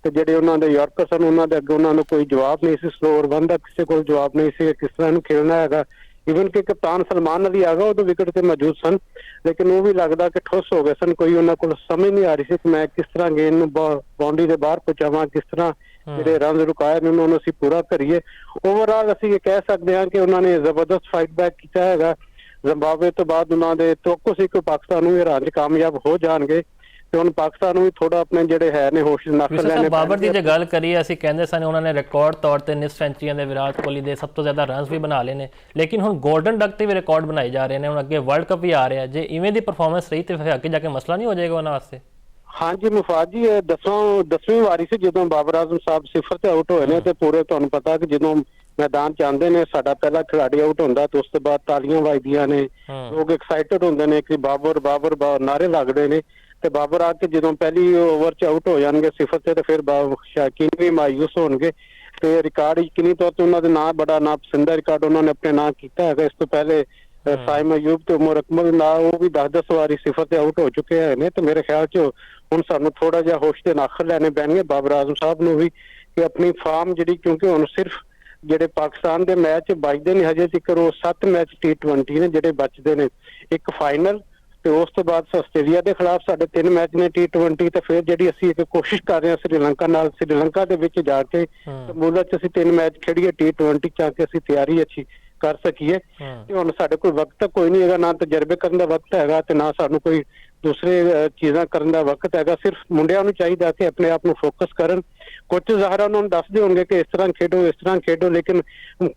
ਤੇ ਜਿਹੜੇ ਉਹਨਾਂ ਦੇ ਯਾਰਕਰ ਸਨ, ਉਹਨਾਂ ਦੇ ਅੱਗੇ ਉਹਨਾਂ ਨੂੰ ਕੋਈ ਜਵਾਬ ਨਹੀਂ ਸੀ, ਸਲੋ ਓਵਰ ਬੰਦਾ ਕਿਸੇ ਕੋਲ ਜਵਾਬ ਨਹੀਂ ਸੀ ਕਿਸ ਤਰ੍ਹਾਂ ਇਹਨੂੰ ਖੇਲਣਾ ਹੈਗਾ। ਈਵਨ ਕਿ ਕਪਤਾਨ ਸਲਮਾਨ ਅਲੀ ਆਗਾ ਉਦੋਂ ਵਿਕਟ ਤੇ ਮੌਜੂਦ ਸਨ, ਲੇਕਿਨ ਉਹ ਵੀ ਲੱਗਦਾ ਕਿ ਠੁੱਸ ਹੋ ਗਏ ਸਨ, ਕੋਈ ਉਹਨਾਂ ਕੋਲ ਸਮਝ ਨਹੀਂ ਆ ਰਹੀ ਸੀ ਕਿ ਮੈਂ ਕਿਸ ਤਰ੍ਹਾਂ ਗੇਂਦ ਨੂੰ ਬਾਉਂਡਰੀ ਦੇ ਬਾਹਰ ਪਹੁੰਚਾਵਾਂ, ਕਿਸ ਤਰ੍ਹਾਂ ਜਿਹੜੇ ਰਨ ਰੁਕਾਏ ਨੇ ਉਹਨਾਂ ਨੂੰ ਅਸੀਂ ਪੂਰਾ ਕਰੀਏ। ਓਵਰਆਲ ਅਸੀਂ ਇਹ ਕਹਿ ਸਕਦੇ ਹਾਂ ਕਿ ਉਹਨਾਂ ਨੇ ਜ਼ਬਰਦਸਤ ਫਾਈਟ ਬੈਕ ਕੀਤਾ ਹੈਗਾ। ਜ਼ਿੰਬਾਬਵੇ ਤੋਂ ਬਾਅਦ ਉਹਨਾਂ ਦੇ ਤੋਕੋ ਸੀ ਕਿ ਪਾਕਿਸਤਾਨ ਨੂੰ ਹਰਾਉਣ 'ਚ ਕਾਮਯਾਬ ਹੋ ਜਾਣਗੇ, ਤੇ ਹੁਣ ਪਾਕਿਸਤਾਨ ਨੂੰ ਵੀ ਥੋੜਾ ਆਪਣੇ ਜਿਹੜੇ ਹੈ ਨੇ ਹੋਸ਼ ਨਕਲ ਲੈਣੇ। ਬਾਬਰ ਦੀ ਜੇ ਗੱਲ ਕਰੀਏ, ਅਸੀਂ ਕਹਿੰਦੇ ਸਨ ਉਹਨਾਂ ਨੇ ਰਿਕਾਰਡ ਤੌਰ ਤੇ ਨਿਸ ਸੈਂਚਰੀਆਂ ਦੇ ਵਿਰਾਟ ਕੋਹਲੀ ਦੇ ਸਭ ਤੋਂ ਜ਼ਿਆਦਾ ਰਨਸ ਵੀ ਬਣਾ ਲਏ ਨੇ, ਲੇਕਿਨ ਹੁਣ 골ਡਨ ਡਕ ਤੇ ਵੀ ਰਿਕਾਰਡ ਬਣਾਏ ਜਾ ਰਹੇ ਨੇ, ਹੁਣ ਅੱਗੇ ਵਰਲਡ ਕੱਪ ਵੀ ਆ ਰਿਹਾ, ਜੇ ਇਵੇਂ ਦੀ ਪਰਫਾਰਮੈਂਸ ਰਹੀ ਤੇ ਫਿਰ ਅੱਗੇ ਜਾ ਕੇ ਮਸਲਾ ਨਹੀਂ ਹੋ ਜਾਏਗਾ ਉਹਨਾਂ ਵਾਸਤੇ। ਹਾਂਜੀ ਮੁਫਾਦ ਜੀ, ਇਹ 10ਵੀਂ ਵਾਰੀ ਸੀ ਜਦੋਂ ਬਾਬਰ ਆਜ਼ਮ ਸਾਹਿਬ 0 ਤੇ ਆਊਟ ਹੋਏ ਨੇ, ਤੇ ਪੂਰੇ ਤੁਹਾਨੂੰ ਪਤਾ ਕਿ ਜਦੋਂ ਮੈਦਾਨ 'ਚ ਆਉਂਦੇ ਨੇ ਸਾਡਾ ਪਹਿਲਾ ਖਿਡਾਰੀ ਆਊਟ ਹੁੰਦਾ ਤੇ ਉਸ ਤੋਂ ਬਾਅਦ ਤਾਲੀਆਂ ਵੱਜਦੀਆਂ ਨੇ, ਲੋਕ ਐਕਸਾਈਟਡ ਹੁੰਦੇ ਨੇ ਕਿ ਬਾਬਰ ਬਾਬਰ ਨਾਰੇ ਲੱਗਦੇ ਨੇ, ਤੇ ਬਾਬਰ ਆ ਕੇ ਜਦੋਂ ਪਹਿਲੀ ਓਵਰ 'ਚ ਆਊਟ ਹੋ ਜਾਣਗੇ 0 ਤੇ, ਤੇ ਫਿਰ ਸ਼ੌਕੀਨ ਵੀ ਮਾਯੂਸ ਹੋਣਗੇ। ਤੇ ਰਿਕਾਰਡ ਯਕੀਨੀ ਤੌਰ ਤੇ ਉਹਨਾਂ ਦੇ ਨਾਂ ਬੜਾ ਨਾਪਸੰਦਾ ਰਿਕਾਰਡ ਉਹਨਾਂ ਨੇ ਆਪਣੇ ਨਾਂ ਕੀਤਾ ਹੈਗਾ। ਇਸ ਤੋਂ ਪਹਿਲੇ ਸਾਇਮ ਅਯੂਬ ਤੇ ਉਮਰ ਅਕਮਲ ਨਾਲ ਉਹ ਵੀ 10-10 ਵਾਰੀ ਸਿਫਰ ਤੇ ਆਊਟ ਹੋ ਚੁੱਕੇ ਨੇ ਤੇ ਮੇਰੇ ਖਿਆਲ 'ਚ ਹੁਣ ਸਾਨੂੰ ਥੋੜਾ ਜਿਹਾ ਹੋਸ਼ ਦੇ ਨਾਖਰ ਲੈਣੇ ਪੈਣਗੇ ਬਾਬਰ ਆਜ਼ਮ ਸਾਹਿਬ ਨੂੰ ਵੀ ਕਿ ਆਪਣੀ ਫਾਰਮ ਜਿਹੜੀ, ਕਿਉਂਕਿ ਹੁਣ ਸਿਰਫ ਜਿਹੜੇ ਪਾਕਿਸਤਾਨ ਦੇ ਮੈਚ ਬਚਦੇ ਨੇ ਹਜੇ ਤੱਕ ਉਹ 7 ਮੈਚ T20 ਨੇ ਜਿਹੜੇ ਬਚਦੇ ਨੇ, ਇੱਕ ਫਾਈਨਲ ਤੇ ਉਸ ਤੋਂ ਬਾਅਦ ਆਸਟ੍ਰੇਲੀਆ ਦੇ ਖਿਲਾਫ ਸਾਡੇ 3 ਮੈਚ ਨੇ T20 ਤੇ ਫਿਰ ਜਿਹੜੀ ਅਸੀਂ ਇੱਕ ਕੋਸ਼ਿਸ਼ ਕਰ ਰਹੇ ਹਾਂ ਸ੍ਰੀਲੰਕਾ ਨਾਲ, ਸ੍ਰੀਲੰਕਾ ਦੇ ਵਿੱਚ ਜਾ ਕੇ ਮੁੱਲ 'ਚ ਅਸੀਂ 3 ਮੈਚ ਖੇਡੀਏ T20 ਚ ਆ ਕੇ ਅਸੀਂ ਤਿਆਰੀ ਅੱਛੀ ਕਰ ਸਕੀਏ। ਤੇ ਹੁਣ ਸਾਡੇ ਕੋਲ ਵਕਤ ਤਾਂ ਕੋਈ ਨਹੀਂ ਹੈਗਾ, ਨਾ ਤਜਰਬੇ ਕਰਨ ਦਾ ਵਕਤ ਹੈਗਾ ਤੇ ਨਾ ਸਾਨੂੰ ਕੋਈ ਦੂਸਰੇ ਚੀਜ਼ਾਂ ਕਰਨ ਦਾ ਵਕਤ ਹੈਗਾ। ਸਿਰਫ ਮੁੰਡਿਆਂ ਨੂੰ ਚਾਹੀਦਾ ਕਿ ਆਪਣੇ ਆਪ ਨੂੰ ਫੋਕਸ ਕਰਨ। ਕੁਝ ਜ਼ਾਹਰਾ ਉਹਨਾਂ ਨੂੰ ਦੱਸਦੇ ਹੋਣਗੇ ਕਿ ਇਸ ਤਰ੍ਹਾਂ ਖੇਡੋ ਇਸ ਤਰ੍ਹਾਂ ਖੇਡੋ, ਲੇਕਿਨ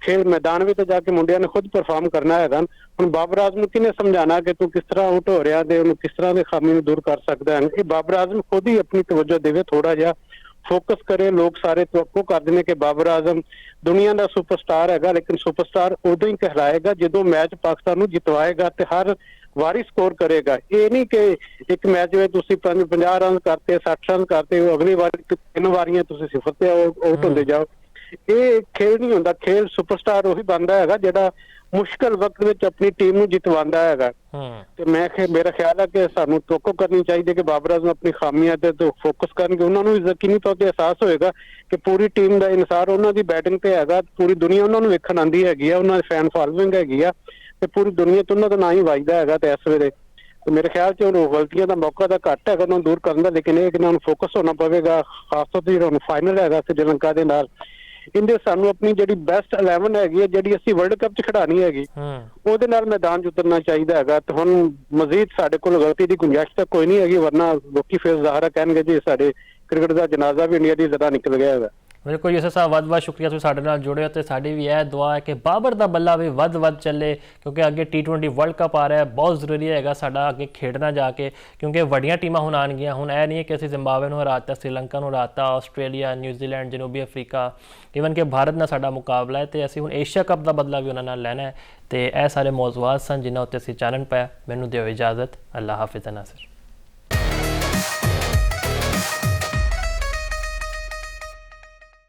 ਖੇਡ ਮੈਦਾਨ ਵਿੱਚ ਤਾਂ ਜਾ ਕੇ ਮੁੰਡਿਆਂ ਨੇ ਖੁਦ ਪਰਫਾਰਮ ਕਰਨਾ ਹੈਗਾ। ਹੁਣ ਬਾਬਰ ਆਜ਼ਮ ਨੂੰ ਕਿਹਨੇ ਸਮਝਾਣਾ ਕਿ ਤੂੰ ਕਿਸ ਤਰ੍ਹਾਂ ਆਊਟ ਹੋ ਰਿਹਾ ਤੇ ਉਹਨੂੰ ਕਿਸ ਤਰ੍ਹਾਂ ਦੇ ਖਾਮੀ ਨੂੰ ਦੂਰ ਕਰ ਸਕਦਾ ਹੈ। ਇਹ ਬਾਬਰ ਆਜ਼ਮ ਖੁਦ ਹੀ ਆਪਣੀ ਤਵੱਜੋ ਦੇਵੇ, ਥੋੜਾ ਜਿਹਾ ਫੋਕਸ ਕਰੇ। ਲੋਕ ਸਾਰੇ ਤਵੱਕੋ ਕਰਦੇ ਨੇ ਕਿ ਬਾਬਰ ਆਜ਼ਮ ਦੁਨੀਆ ਦਾ ਸੁਪਰਸਟਾਰ ਹੈਗਾ, ਲੇਕਿਨ ਸੁਪਰਸਟਾਰ ਉਦੋਂ ਹੀ ਕਹਿਲਾਏਗਾ ਜਦੋਂ ਮੈਚ ਪਾਕਿਸਤਾਨ ਨੂੰ ਜਿਤਵਾਏਗਾ ਤੇ ਹਰ ਵਾਰੀ ਸਕੋਰ ਕਰੇਗਾ। ਇਹ ਨਹੀਂ ਕਿ ਇੱਕ ਮੈਚ ਵਿੱਚ ਤੁਸੀਂ 50 ਰਨ ਕਰਤੇ 60 ਰਨ ਕਰਤੇ ਅਗਲੀ ਵਾਰੀ 3 ਵਾਰੀਆਂ ਤੁਸੀਂ ਸਿਫਰ ਤੇ ਆਊਟ ਹੁੰਦੇ ਜਾਓ। ਇਹ ਖੇਡ ਨਹੀਂ ਹੁੰਦਾ। ਖੇਡ ਸੁਪਰਸਟਾਰ ਉਹੀ ਬਣਦਾ ਹੈਗਾ ਜਿਹੜਾ ਮੁਸ਼ਕਲ ਵਕਤ ਵਿੱਚ ਆਪਣੀ ਟੀਮ ਨੂੰ ਜਿਤਵਾਉਂਦਾ ਹੈਗਾ। ਤੇ ਮੇਰਾ ਖਿਆਲ ਹੈ ਕਿ ਸਾਨੂੰ ਤੋਕੋ ਕਰਨੀ ਚਾਹੀਦੀ ਕਿ ਬਾਬਰ ਆਜ਼ਮ ਆਪਣੀ ਖਾਮੀਆਂ ਤੇ ਫੋਕਸ ਕਰਨਗੇ। ਉਹਨਾਂ ਨੂੰ ਯਕੀਨੀ ਤੌਰ ਤੇ ਅਹਿਸਾਸ ਹੋਏਗਾ ਕਿ ਪੂਰੀ ਟੀਮ ਦਾ ਇਨਸਾਰ ਉਹਨਾਂ ਦੀ ਬੈਟਿੰਗ ਤੇ ਹੈਗਾ, ਪੂਰੀ ਦੁਨੀਆ ਉਹਨਾਂ ਨੂੰ ਵੇਖਣ ਆਉਂਦੀ ਹੈਗੀ ਆ, ਉਹਨਾਂ ਦੀ ਫੈਨ ਫਾਲੋਇੰਗ ਹੈਗੀ ਆ ਤੇ ਪੂਰੀ ਦੁਨੀਆ ਤੋਂ ਉਹਨਾਂ ਦਾ ਨਾਂ ਹੀ ਵੱਜਦਾ ਹੈਗਾ। ਤੇ ਇਸ ਵੇਲੇ ਮੇਰੇ ਖਿਆਲ 'ਚ ਉਹ ਗਲਤੀਆਂ ਦਾ ਮੌਕਾ ਤਾਂ ਘੱਟ ਹੈਗਾ ਉਹਨਾਂ ਨੂੰ ਦੂਰ ਕਰਨ ਦਾ, ਲੇਕਿਨ ਇਹ ਕਿ ਉਹਨਾਂ ਨੂੰ ਫੋਕਸ ਹੋਣਾ ਪਵੇਗਾ। ਖਾਸ ਤੌਰ ਤੇ ਜਿਹੜਾ ਹੁਣ ਫਾਈਨਲ ਹੈਗਾ ਸ੍ਰੀਲੰਕਾ ਦੇ ਨਾਲ, ਇਹਦੇ ਸਾਨੂੰ ਆਪਣੀ ਜਿਹੜੀ ਬੈਸਟ 11 ਹੈਗੀ ਹੈ ਜਿਹੜੀ ਅਸੀਂ ਵਰਲਡ ਕੱਪ 'ਚ ਖਿਡਾਣੀ ਹੈਗੀ ਉਹਦੇ ਨਾਲ ਮੈਦਾਨ 'ਚ ਉਤਰਨਾ ਚਾਹੀਦਾ ਹੈਗਾ। ਤੇ ਹੁਣ ਮਜ਼ੀਦ ਸਾਡੇ ਕੋਲ ਗਲਤੀ ਦੀ ਗੁੰਜਾਇਸ਼ ਤਾਂ ਕੋਈ ਨਹੀਂ ਹੈਗੀ, ਵਰਨਾ ਲੋਕੀ ਫਿਰ ਜ਼ਾਹਰਾ ਕਹਿਣਗੇ ਜੀ ਸਾਡੇ ਕ੍ਰਿਕਟ ਦਾ ਜਨਾਜ਼ਾ ਵੀ ਇੰਡੀਆ ਦੀ ਜ਼ਰਾ ਨਿਕਲ ਗਿਆ ਹੈਗਾ। ਬਿਲਕੁਲ ਯੂਸਫ ਸਾਹਿਬ, ਵੱਧ ਸ਼ੁਕਰੀਆ ਤੁਸੀਂ ਸਾਡੇ ਨਾਲ ਜੁੜੇ ਹੋ ਤੇ ਸਾਡੀ ਵੀ ਇਹ ਦੁਆ ਹੈ ਕਿ ਬਾਬਰ ਦਾ ਬੱਲਾ ਵੀ ਵੱਧ ਚੱਲੇ, ਕਿਉਂਕਿ ਅੱਗੇ T20 ਵਰਲਡ ਕੱਪ ਆ ਰਿਹਾ ਹੈ। ਬਹੁਤ ਜ਼ਰੂਰੀ ਹੈਗਾ ਸਾਡਾ ਅੱਗੇ ਖੇਡਣਾ ਜਾ ਕੇ, ਕਿਉਂਕਿ ਵੱਡੀਆਂ ਟੀਮਾਂ ਹੁਣ ਆਉਣਗੀਆਂ। ਹੁਣ ਇਹ ਨਹੀਂ ਹੈ ਕਿ ਅਸੀਂ ਜ਼ਿੰਬਾਬਵੇ ਨੂੰ ਹਰਾਤਾ, ਸ੍ਰੀਲੰਕਾ ਨੂੰ ਹਰਾਤਾ, ਆਸਟ੍ਰੇਲੀਆ, ਨਿਊਜ਼ੀਲੈਂਡ, ਜਨੂਬੀ ਅਫਰੀਕਾ, ਈਵਨ ਕਿ ਭਾਰਤ ਨਾਲ ਸਾਡਾ ਮੁਕਾਬਲਾ ਹੈ ਤੇ ਅਸੀਂ ਹੁਣ ਏਸ਼ੀਆ ਕੱਪ ਦਾ ਬਦਲਾ ਵੀ ਉਹਨਾਂ ਨਾਲ ਲੈਣਾ ਹੈ। ਤੇ ਇਹ ਸਾਰੇ ਮੌਜ਼ੂਆਤ ਸਨ ਜਿਨ੍ਹਾਂ ਉੱਤੇ ਅਸੀਂ ਚਾਨਣ ਪਾਇਆ। ਮੈਨੂੰ ਦਿਓ ਇਜਾਜ਼ਤ। ਅੱਲਾ ਹਾਫਿਜ਼ ਨਾਸਿਰ।